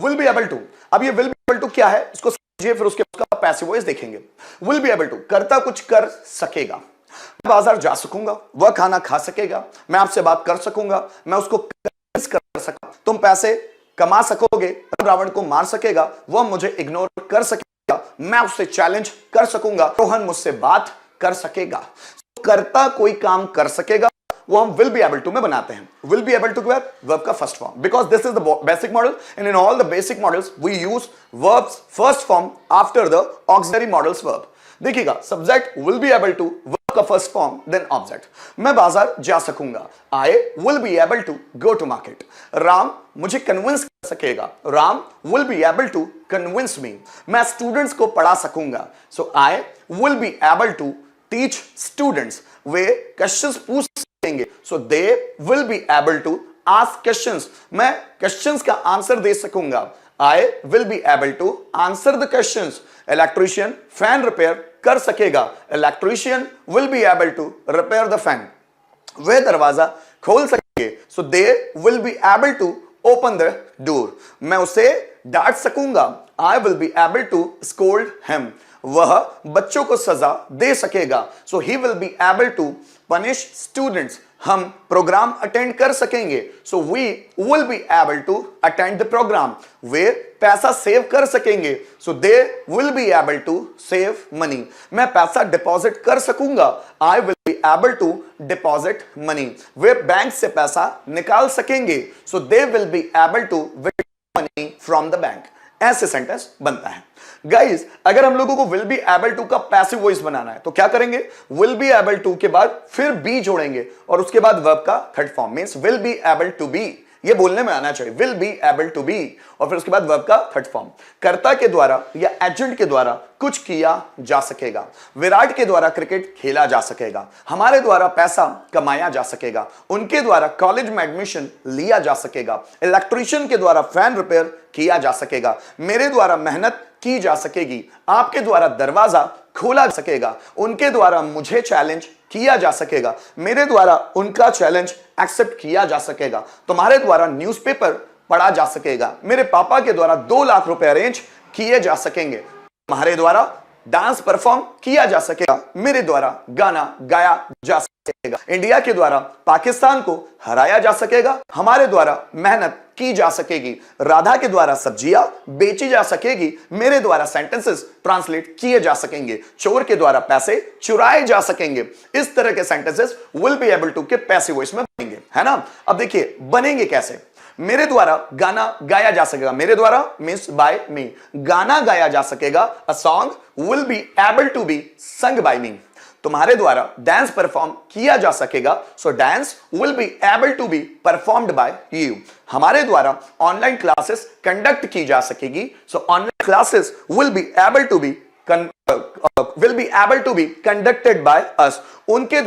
Will be able to. अब ये will be able to क्या है इसको समझिए, फिर उसके उसका पैसिव वॉइस देखेंगे। विल बी एबल टू करता कुछ कर सकेगा, मैं बाजार जा सकूंगा, वह खाना खा सकेगा, मैं आपसे बात कर सकूंगा, मैं उसको कन्विंस कर सकूंगा, तुम पैसे कमा सकोगे, रावण को मार सकेगा, वह मुझे इग्नोर कर सकेगा, मैं उससे चैलेंज कर सकूंगा, रोहन मुझसे बात कर सकेगा। करता कोई काम कर सकेगा वो हम will be able to में बनाते हैं। will be able to verb का first form, because this is the basic model and in all the basic models we use verbs first form after the auxiliary modals verb। देखिएगा subject will be able to verb का first form then object। मैं बाजार जा सकूंगा, I will be able to go to market। Ram मुझे convince कर सकेगा, Ram will be able to convince me। मैं स्टूडेंट्स को पढ़ा सकूंगा, so I will be able to teach students। Way questions पूछ सकेंगे, so they will be able to ask questions। मैं क्वेश्चंस का आंसर दे सकूंगा, I will be able to answer the questions। Electrician fan repair कर सकेगा, electrician will be able to repair the fan। वे दरवाजा खोल सकेंगे, so they will be able to open the door। मैं उसे डांट सकूंगा, I will be able to scold him। वह बच्चों को सजा दे सकेगा, so he will be able to punish students। हम प्रोग्राम अटेंड कर सकेंगे, so we will be able to attend the program। वे पैसा सेव कर सकेंगे, so they will be able to save money। मैं पैसा डिपॉजिट कर सकूंगा, I will be able to deposit money। Way bank से पैसा निकाल सकेंगे, so they will be able to withdraw money from the bank। ऐसे सेंटेंस बनता है। गाइस अगर हम लोगों को विल बी एबल टू का पैसिव वॉइस बनाना है तो क्या करेंगे, विल बी एबल टू के बाद फिर बी जोड़ेंगे और उसके बाद वर्ब का third form means will be able to be. ये बोलने में आना चाहिए, will be able to be, और फिर उसके बाद वर्ब का थर्ड फॉर्म। कर्ता के द्वारा या एजेंट के द्वारा कुछ किया जा सकेगा, विराट के द्वारा क्रिकेट खेला जा सकेगा, हमारे द्वारा पैसा कमाया जा सकेगा, उनके द्वारा कॉलेज में एडमिशन लिया जा सकेगा, इलेक्ट्रीशियन के द्वारा फैन रिपेयर किया जा सकेगा, मेरे द्वारा मेहनत की जा सकेगी, आपके द्वारा दरवाजा खोला जा सकेगा, उनके द्वारा मुझे चैलेंज किया जा सकेगा, मेरे द्वारा उनका चैलेंज एक्सेप्ट किया जा सकेगा, तुम्हारे द्वारा न्यूज़पेपर पढ़ा जा सकेगा, मेरे पापा के द्वारा 2 लाख रुपए अरेंज किए जा सकेंगे, तुम्हारे द्वारा डांस परफॉर्म किया जा सकेगा, मेरे द्वारा गाना गाया जा सकेगा, इंडिया के द्वारा पाकिस्तान को हराया जा सकेगा, हमारे द्वारा मेहनत की जा सकेगी, राधा के द्वारा सब्जियां बेची जा सकेगी, मेरे द्वारा सेंटेंसेस ट्रांसलेट किए जा सकेंगे, चोर के द्वारा पैसे चुराए जा सकेंगे। इस तरह के sentences will be able to के पैसिव वॉइस में बनेंगे, है ना। अब देखिए बनेंगे कैसे। मेरे द्वारा गाना गाया जा सकेगा, मेरे द्वारा मींस बाय मी, गाना गाया जा सकेगा, a song will be able to be sung by me. तुम्हारे द्वारा डांस परफॉर्म किया जा सकेगा, so dance will be able to be performed by you. हमारे द्वारा ऑनलाइन क्लासेस कंडक्ट की जा सकेगी, so online classes will be able to be conducted by us. उनके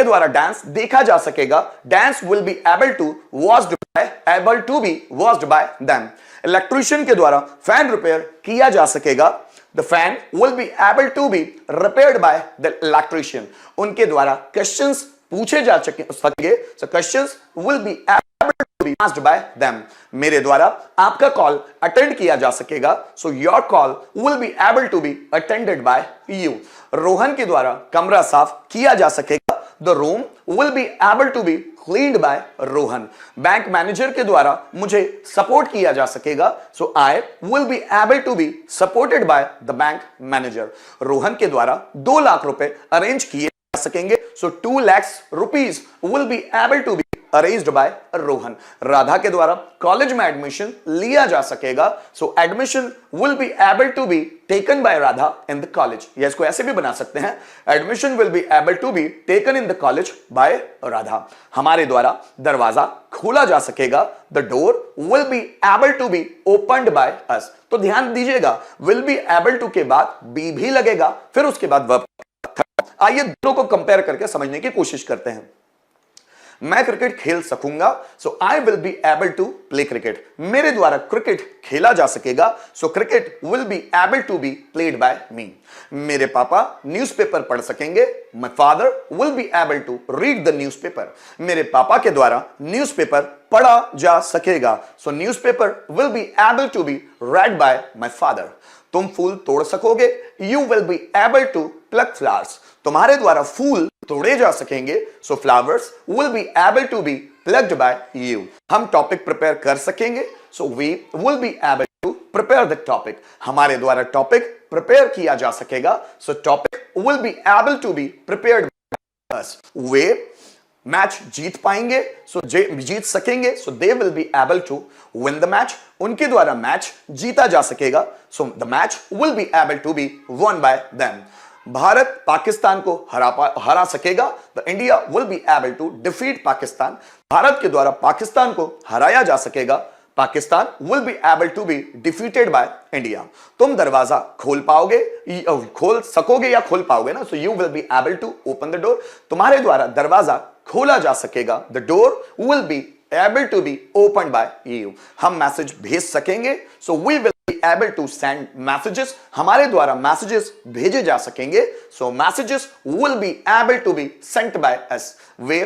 द्वारा डांस देखा जा सकेगा, dance will be able to be watched by them. Electrician के द्वारा फैन रिपेयर किया जा सकेगा, the fan will be able to be repaired by the electrician। उनके द्वारा questions पूछे जा सकेंगे, so questions will be able to be asked by them। मेरे द्वारा आपका कॉल अटेंड किया जा सकेगा, so your call will be able to be attended by you। Rohan के द्वारा कमरा साफ किया जा सकेगा, the room will be able to be cleaned by Rohan. Bank manager के द्वारा मुझे सपोर्ट किया जा सकेगा, so I will be able to be supported by the bank manager। Rohan के द्वारा 2 लाख रुपए अरेंज किए जा सकेंगे, so 2 lakhs rupees will be able to be arranged by Rohan. Radha के द्वारा कॉलेज में एडमिशन लिया जा सकेगा, so admission will be able to be taken by Radha in the college। या इसको ऐसे भी बना सकते हैं, admission will be able to be taken in the college by Radha. हमारे द्वारा दरवाजा खोला जा सकेगा, the door will be able to be opened by us। तो ध्यान दीजिएगा will be able to के बाद be भी लगेगा, फिर उसके बाद verb। आइए दोनों को कंपेयर करके समझने की कोशिश करते हैं। मैं क्रिकेट खेल सकूंगा, so I will be able to play cricket. मेरे द्वारा क्रिकेट खेला जा सकेगा, so cricket will be able to be played by me. मेरे पापा न्यूज़पेपर पढ़ सकेंगे, my father will be able to read the newspaper. मेरे पापा के द्वारा न्यूज़पेपर पढ़ा जा सकेगा, so newspaper will be able to be read by my father। तुम फूल तोड़ सकोगे, you will be able to pluck flowers। तुम्हारे द्वारा फूल तोड़े जा सकेंगे, so flowers will be able to be plucked by you। हम टॉपिक प्रिपेयर कर सकेंगे, so we will be able to prepare the topic। हमारे द्वारा टॉपिक प्रिपेयर किया जा सकेगा, so topic will be able to be prepared by us। वे match जीत पाएंगे, सो जीत सकेंगे, so they will be able to win the match. उनके द्वारा मैच जीता जा सकेगा, so the match will be able to be won by them. Bharat Pakistan को हरा सकेगा, the India will be able to defeat Pakistan. Bharat के द्वारा पाकिस्तान को हराया जा सकेगा, Pakistan will be able to be defeated by India. तुम दरवाजा खोल सकोगे या खोल पाओगे ना, so you will be able to open the door. तुम्हारे द्वारा दरवाजा खोला जा सकेगा, the door will be able to be open by you. हम मैसेज भेज सकेंगे, so we will be able to send messages. हमारे द्वारा मैसेजेस भेजे जा सकेंगे, so messages will be able to be sent by us. वे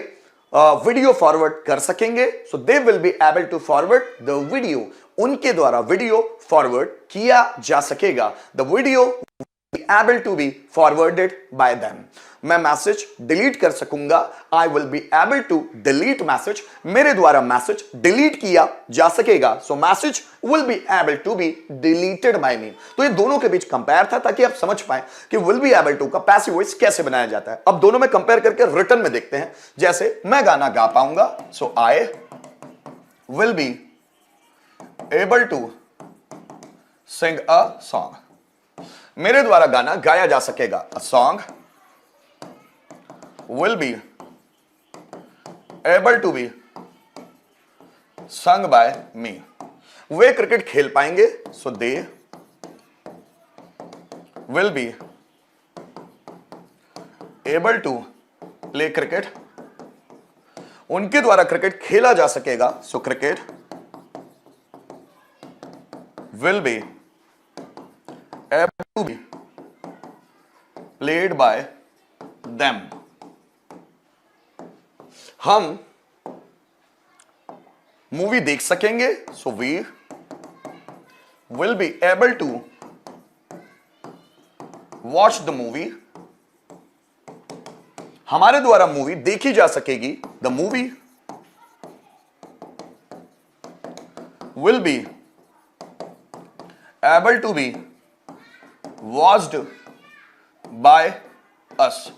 वीडियो फॉरवर्ड कर सकेंगे, so they will be able to forward the video. उनके द्वारा वीडियो फॉरवर्ड किया जा सकेगा, the video be able to be forwarded by them। मैं message delete कर सकूंगा, I will be able to delete message. मेरे द्वारा मैसेज डिलीट किया जा सकेगा, so message will be able to be deleted by me. तो ये दोनों के बीच कंपेयर था, ताकि आप समझ पाए कि विल बी एबल टू का पैसिव वॉइस कैसे बनाया जाता है। अब दोनों में कंपेयर करके रिटर्न में देखते हैं। जैसे मैं गाना गा पाऊंगा, so I will be able to sing a song. मेरे द्वारा गाना गाया जा सकेगा, a song will be able to be sung by me. वे क्रिकेट खेल पाएंगे, so they will be able to play cricket. उनके द्वारा क्रिकेट खेला जा सकेगा, so cricket will be able to be played by them। हम मूवी देख सकेंगे, so we will be able to watch the movie. हमारे द्वारा मूवी देखी जा सकेगी, the movie will be able to be watched by us.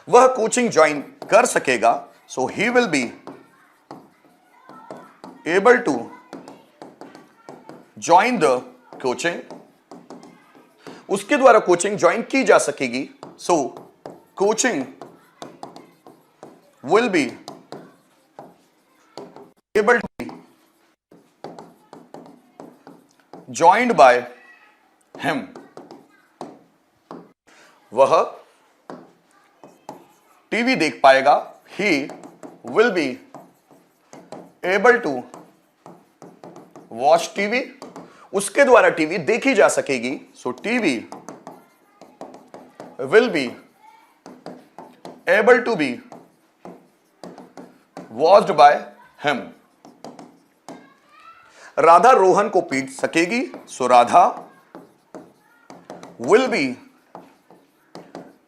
वह coaching join कर सकेगा, so he will be able to join the coaching. उसके द्वारा कोचिंग ज्वाइन की जा सकेगी, so coaching will be able to be joined by him. वह TV देख पाएगा, he will be able to watch TV. उसके द्वारा टीवी देखी जा सकेगी, so TV will be able to be watched by him. Radha Rohan को पीट सकेगी, so Radha will be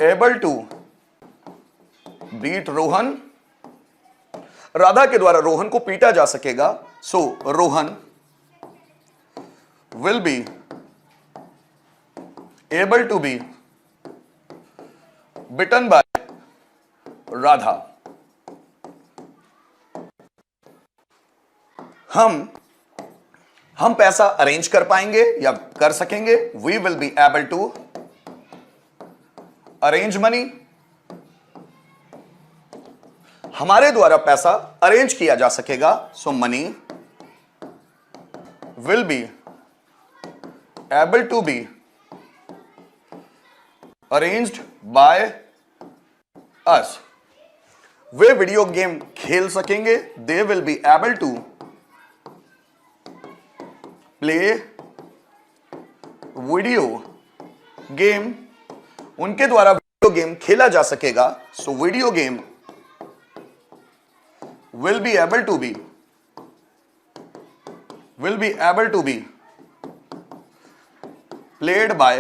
able to beat Rohan. Radha के द्वारा रोहन को पीटा जा सकेगा, so Rohan will be able to be beaten by Radha. हम पैसा अरेंज कर पाएंगे या कर सकेंगे, we will be able to arrange money. हमारे द्वारा पैसा अरेंज किया जा सकेगा, so money will be able to be arranged by us. वे वीडियो गेम खेल सकेंगे, they will be able to play video game, उनके द्वारा वीडियो गेम खेला जा सकेगा। So video game will be able to be played by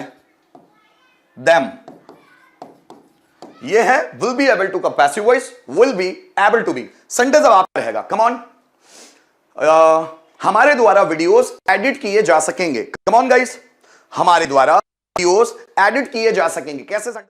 them। ये है will be able to का passive voice, will be able to be sentence अब आपका रहेगा। कम ऑन, हमारे द्वारा वीडियोस एडिट किए जा सकेंगे। कम ऑन गाइस, हमारे द्वारा वीडियोस एडिट किए जा सकेंगे। कैसे?